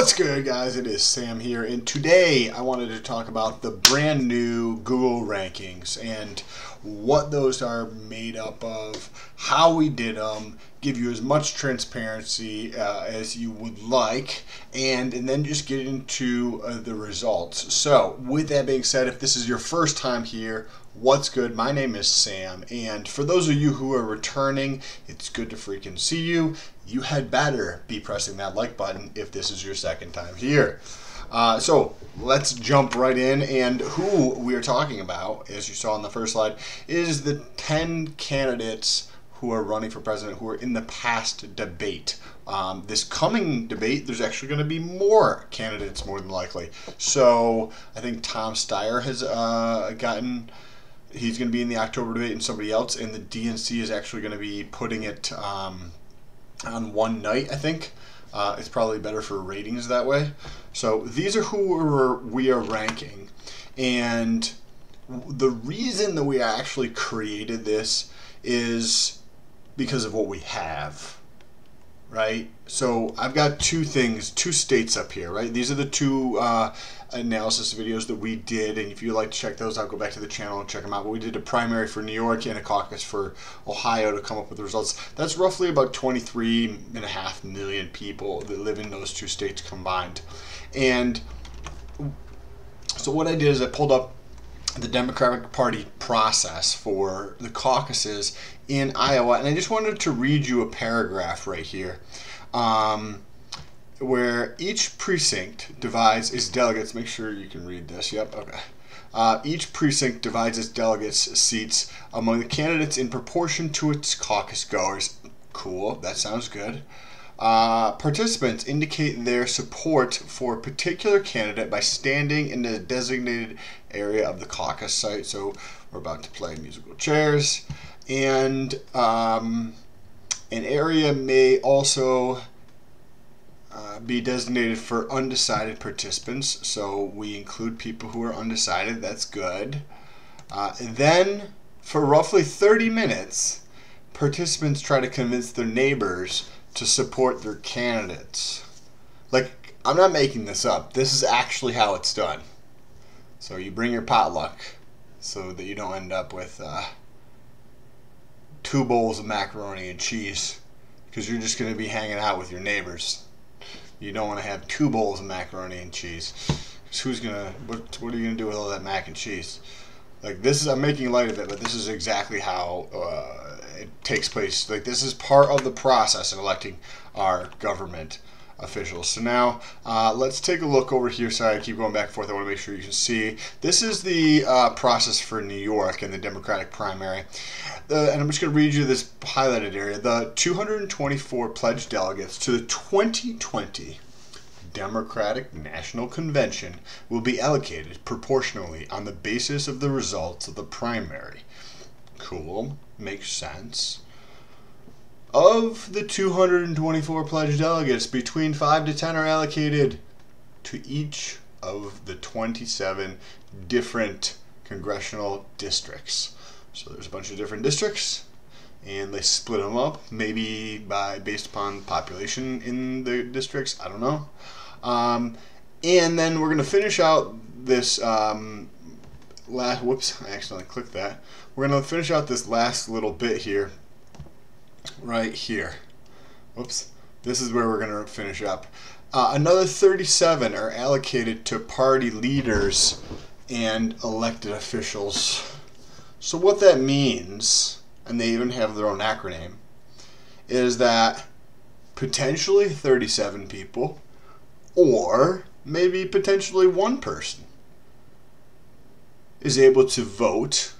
What's good, guys? It is Sam here, and today I wanted to talk about the brand new Google rankings and what those are made up of, how we did them, give you as much transparency as you would like, and then just get into the results. So, with that being said, if this is your first time here, what's good? My name is Sam, and for those of you who are returning, it's good to freaking see you. You had better be pressing that like button if this is your second time here. So let's jump right in, and who we are talking about, as you saw on the first slide, is the 10 candidates who are running for president who are in the past debate. This coming debate, there's actually going to be more candidates more than likely. So I think Tom Steyer has he's going to be in the October debate, and somebody else, and the DNC is actually going to be putting it on one night, I think. It's probably better for ratings that way. So these are who we are ranking, and the reason that we actually created this is because of what we have, right? So I've got two states up here, right? These are the two analysis videos that we did, and if you'd like to check those out, go back to the channel and check them out. But we did a primary for New York and a caucus for Ohio to come up with the results. That's roughly about 23.5 million people that live in those two states combined. And so what I did is I pulled up the Democratic Party process for the caucuses in Iowa, and I just wanted to read you a paragraph right here. Where each precinct divides its delegates. Make sure you can read this. Yep, okay. Each precinct divides its delegates' seats among the candidates in proportion to its caucus goers. Cool, that sounds good. Participants indicate their support for a particular candidate by standing in the designated area of the caucus site. So we're about to play musical chairs. And an area may also be designated for undecided participants, so we include people who are undecided. That's good. And then for roughly 30 minutes, participants try to convince their neighbors to support their candidates. Like, I'm not making this up. This is actually how it's done. So you bring your potluck so that you don't end up with 2 bowls of macaroni and cheese, because you're just going to be hanging out with your neighbors. You don't want to have 2 bowls of macaroni and cheese. Who's gonna? What are you gonna do with all that mac and cheese? Like, this is, I'm making light of it, but this is exactly how it takes place. Like, this is part of the process in electing our government officials. So now let's take a look over here. Sorry, I keep going back and forth. I want to make sure you can see. This is the process for New York in the Democratic primary. And I'm just going to read you this highlighted area. The 224 pledged delegates to the 2020 Democratic National Convention will be allocated proportionally on the basis of the results of the primary. Cool. Makes sense. Of the 224 pledged delegates, between 5 to 10 are allocated to each of the 27 different congressional districts. So there's a bunch of different districts, and they split them up, maybe based upon population in the districts. I don't know. And then we're going to finish out this whoops, I accidentally clicked that. We're going to finish out this last little bit here. Right here. Whoops. This is where we're going to finish up. Another 37 are allocated to party leaders and elected officials. So what that means, and they even have their own acronym, is that potentially 37 people, or maybe potentially 1 person, is able to vote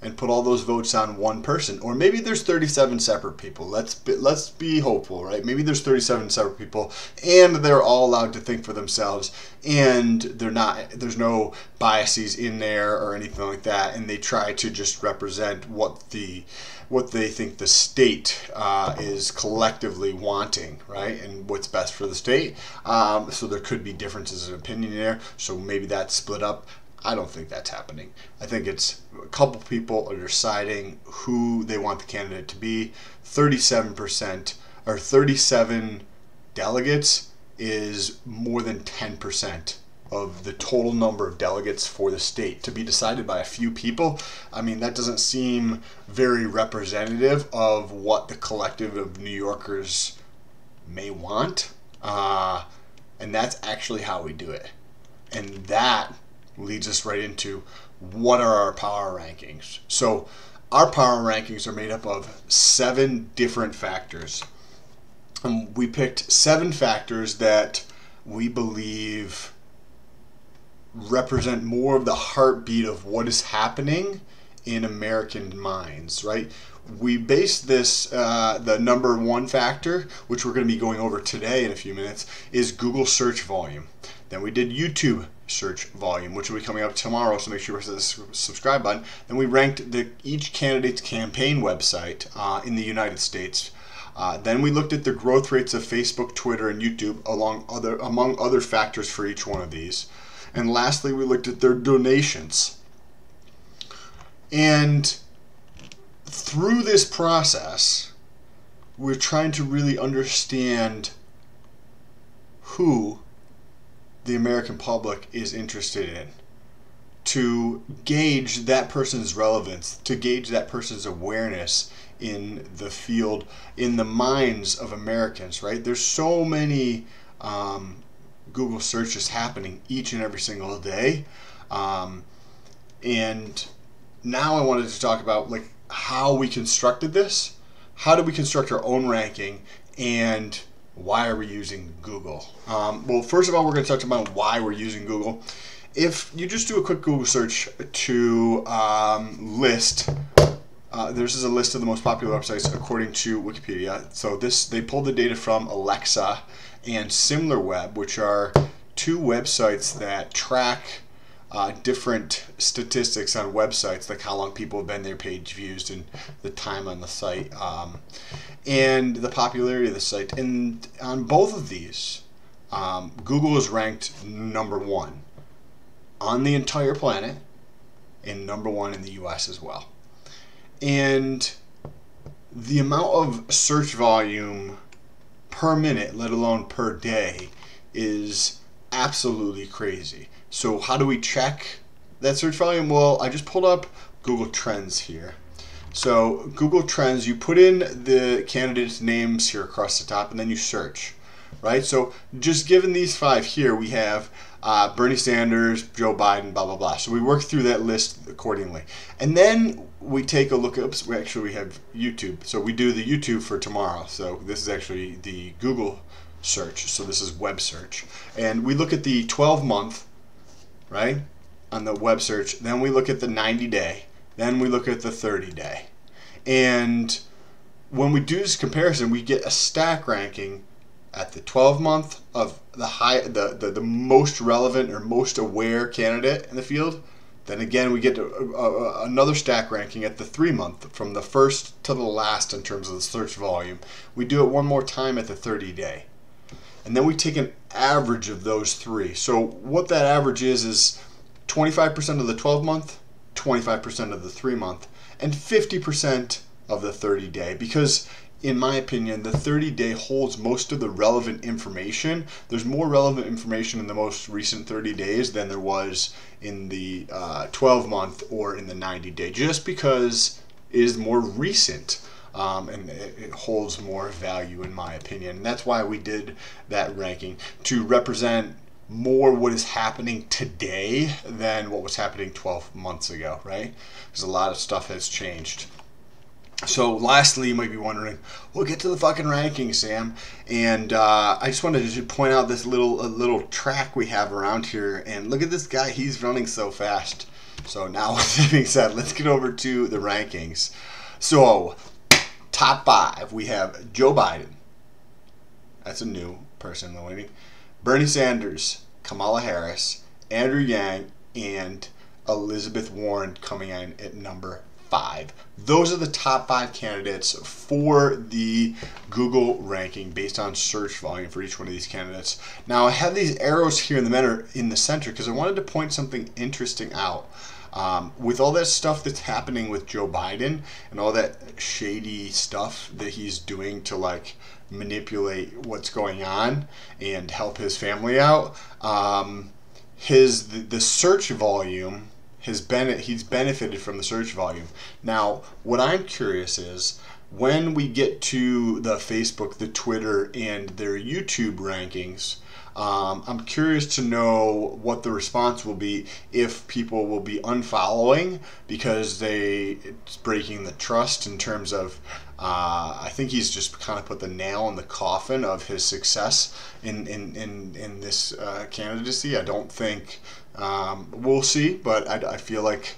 and put all those votes on 1 person. Or maybe there's 37 separate people. Let's be hopeful, right? Maybe there's 37 separate people, and they're all allowed to think for themselves, and there's no biases in there or anything like that, and they try to just represent what they think the state is collectively wanting, right? And what's best for the state. So there could be differences of opinion there. So maybe that's split up. I don't think that's happening. I think it's a couple people are deciding who they want the candidate to be. 37% or 37 delegates is more than 10% of the total number of delegates for the state to be decided by a few people. I mean, that doesn't seem very representative of what the collective of New Yorkers may want. And that's actually how we do it. And that leads us right into what are our power rankings. So our power rankings are made up of 7 different factors. We picked 7 factors that we believe represent more of the heartbeat of what is happening in American minds, right? We based this, the number 1 factor, which we're going to be going over today in a few minutes, is Google search volume. Then we did YouTube search volume, which will be coming up tomorrow, so make sure you hit the subscribe button. Then we ranked each candidate's campaign website in the United States. Then we looked at the growth rates of Facebook, Twitter, and YouTube among other factors for each one of these. And lastly, we looked at their donations. And through this process, we're trying to really understand who the American public is interested in, to gauge that person's relevance, to gauge that person's awareness in the field, in the minds of Americans, right? There's so many Google searches happening each and every single day. And now I wanted to talk about like how we constructed this. How did we construct our own ranking, and why are we using Google? Well, first of all, we're going to talk about why we're using Google. If you just do a quick Google search to list, this is a list of the most popular websites according to Wikipedia. So they pulled the data from Alexa and SimilarWeb, which are 2 websites that track different statistics on websites, like how long people have been there, page views, and the time on the site, and the popularity of the site. And on both of these, Google is ranked number 1 on the entire planet, and number 1 in the US as well. And the amount of search volume per minute, let alone per day, is absolutely crazy. So how do we check that search volume? Well, I just pulled up Google Trends here. So Google Trends, you put in the candidates' names here across the top, and then you search, right? So just given these 5 here, we have Bernie Sanders, Joe Biden, blah, blah, blah. So we work through that list accordingly. And then we take a look at, we have YouTube. So we do the YouTube for tomorrow. So this is actually the Google search. So this is web search. And we look at the 12-month, right, on the web search. Then we look at the 90-day. Then we look at the 30-day. And when we do this comparison, we get a stack ranking at the 12-month of the most relevant or most aware candidate in the field. Then again, we get another stack ranking at the 3-month, from the first to the last in terms of the search volume. We do it one more time at the 30-day. And then we take an average of those 3. So what that average is 25% of the 12-month, 25% of the 3-month, and 50% of the 30-day. Because in my opinion, the 30-day holds most of the relevant information. There's more relevant information in the most recent 30 days than there was in the 12-month or in the 90-day, just because it is more recent. And it holds more value, in my opinion. And that's why we did that ranking, to represent more what is happening today than what was happening 12 months ago, right? Because a lot of stuff has changed. So lastly, you might be wondering, we'll get to the fucking rankings, Sam. And I just wanted to point out this little track we have around here. And look at this guy, he's running so fast. So now with that being said, let's get over to the rankings. So top 5, we have Joe Biden. That's a new person in the waiting. Bernie Sanders, Kamala Harris, Andrew Yang, and Elizabeth Warren coming in at number 5. Those are the top 5 candidates for the Google ranking based on search volume for each one of these candidates. Now I have these arrows here in the center because I wanted to point something interesting out. With all that stuff that's happening with Joe Biden and all that shady stuff that he's doing to like manipulate what's going on and help his family out, the search volume he's benefited from the search volume. Now, what I'm curious is when we get to the Facebook, the Twitter, and their YouTube rankings, I'm curious to know what the response will be if people will be unfollowing because it's breaking the trust in terms of I think he's just kind of put the nail in the coffin of his success in this candidacy. I don't think we'll see, but I feel like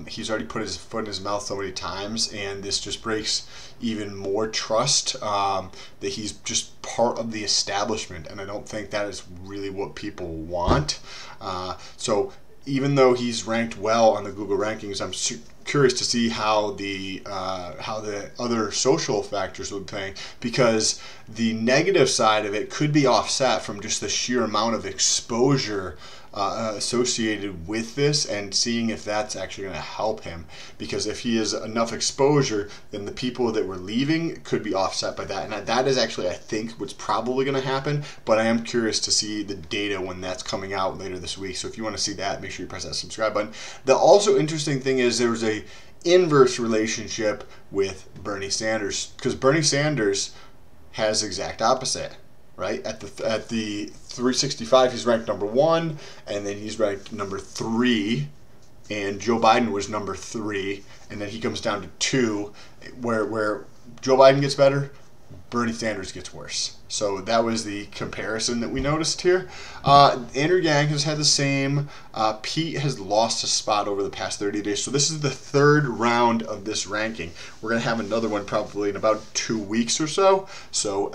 he's already put his foot in his mouth so many times, and this just breaks even more trust that he's just part of the establishment, and I don't think that is really what people want. So even though he's ranked well on the Google rankings, I'm curious to see how the other social factors would play, because the negative side of it could be offset from just the sheer amount of exposure associated with this, and seeing if that's actually going to help him, because if he has enough exposure, then the people that were leaving could be offset by that, and that is actually, I think, what's probably going to happen. But I am curious to see the data when that's coming out later this week. So if you want to see that, make sure you press that subscribe button. The also interesting thing is there was a inverse relationship with Bernie Sanders, because Bernie Sanders has exact opposite. Right at the 365, he's ranked number 1, and then he's ranked number 3, and Joe Biden was number 3, and then he comes down to 2, where Joe Biden gets better, Bernie Sanders gets worse. So that was the comparison that we noticed here. Andrew Yang has had the same. Pete has lost a spot over the past 30 days. So this is the 3rd round of this ranking. We're going to have another one probably in about 2 weeks or so. So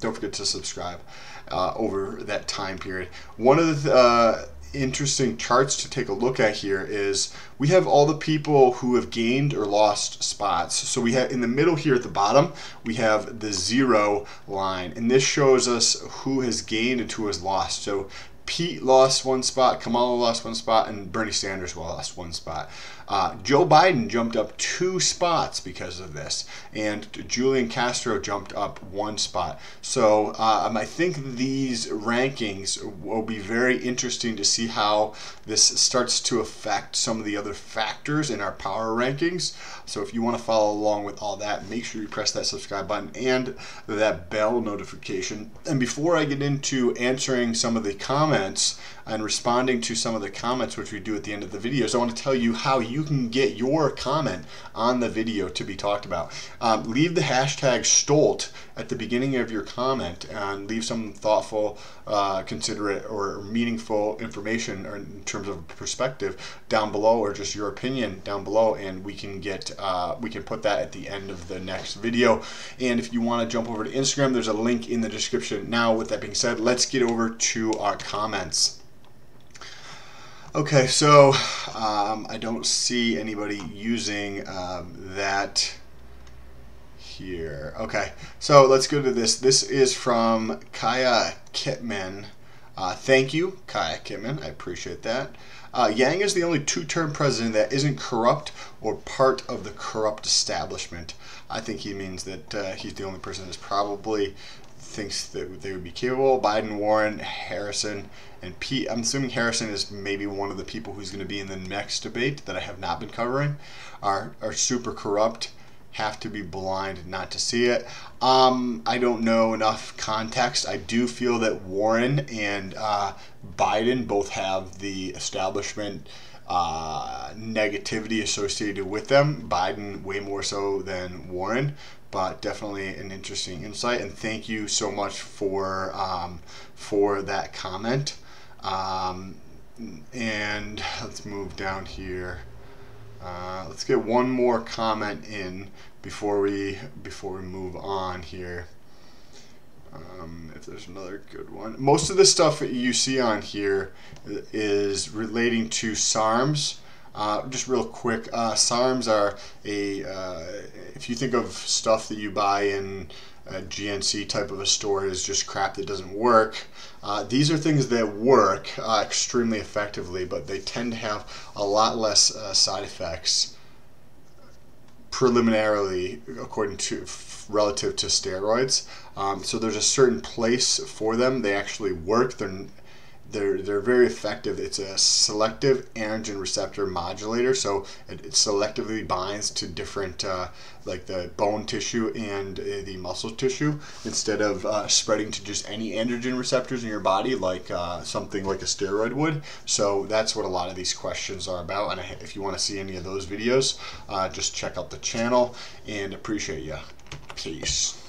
don't forget to subscribe over that time period. One of the interesting charts to take a look at here is we have all the people who have gained or lost spots. So we have in the middle here at the bottom, we have the 0 line, and this shows us who has gained and who has lost. So Pete lost 1 spot, Kamala lost 1 spot, and Bernie Sanders lost 1 spot. Joe Biden jumped up 2 spots because of this, and Julian Castro jumped up 1 spot. So I think these rankings will be very interesting to see how this starts to affect some of the other factors in our power rankings. So if you want to follow along with all that, make sure you press that subscribe button and that bell notification. And before I get into answering some of the comments and responding to some of the comments, which we do at the end of the videos, I want to tell you how you can get your comment on the video to be talked about. Leave the hashtag STOLT at the beginning of your comment and leave some thoughtful, considerate, or meaningful information or in terms of perspective down below, or just your opinion down below, and we can put that at the end of the next video. And if you want to jump over to Instagram, there's a link in the description. Now, with that being said, let's get over to our comments. Okay, so I don't see anybody using that here. Okay, so let's go to this. This is from Kaya Kitman. Thank you, Kaya Kitman. I appreciate that. Yang is the only 2-term president that isn't corrupt or part of the corrupt establishment. I think he means that he's the only person that's probably thinks that they would be capable. Biden, Warren, Harrison, and Pete. I'm assuming Harrison is maybe one of the people who's going to be in the next debate that I have not been covering. Are super corrupt, have to be blind not to see it. I don't know enough context. I do feel that Warren and Biden both have the establishment negativity associated with them. Biden way more so than Warren, but definitely an interesting insight. And thank you so much for that comment. And let's move down here. Let's get one more comment in before we move on here. If there's another good one. Most of the stuff that you see on here is relating to SARMs. Just real quick, SARMs are if you think of stuff that you buy in a GNC type of a store is just crap that doesn't work. These are things that work extremely effectively, but they tend to have a lot less side effects preliminarily, according to relative to steroids. So there's a certain place for them. They actually work. They're very effective. It's a selective androgen receptor modulator, so it selectively binds to different, like the bone tissue and the muscle tissue, instead of spreading to just any androgen receptors in your body, like something like a steroid would. So that's what a lot of these questions are about. And if you want to see any of those videos, just check out the channel, and appreciate you. Peace.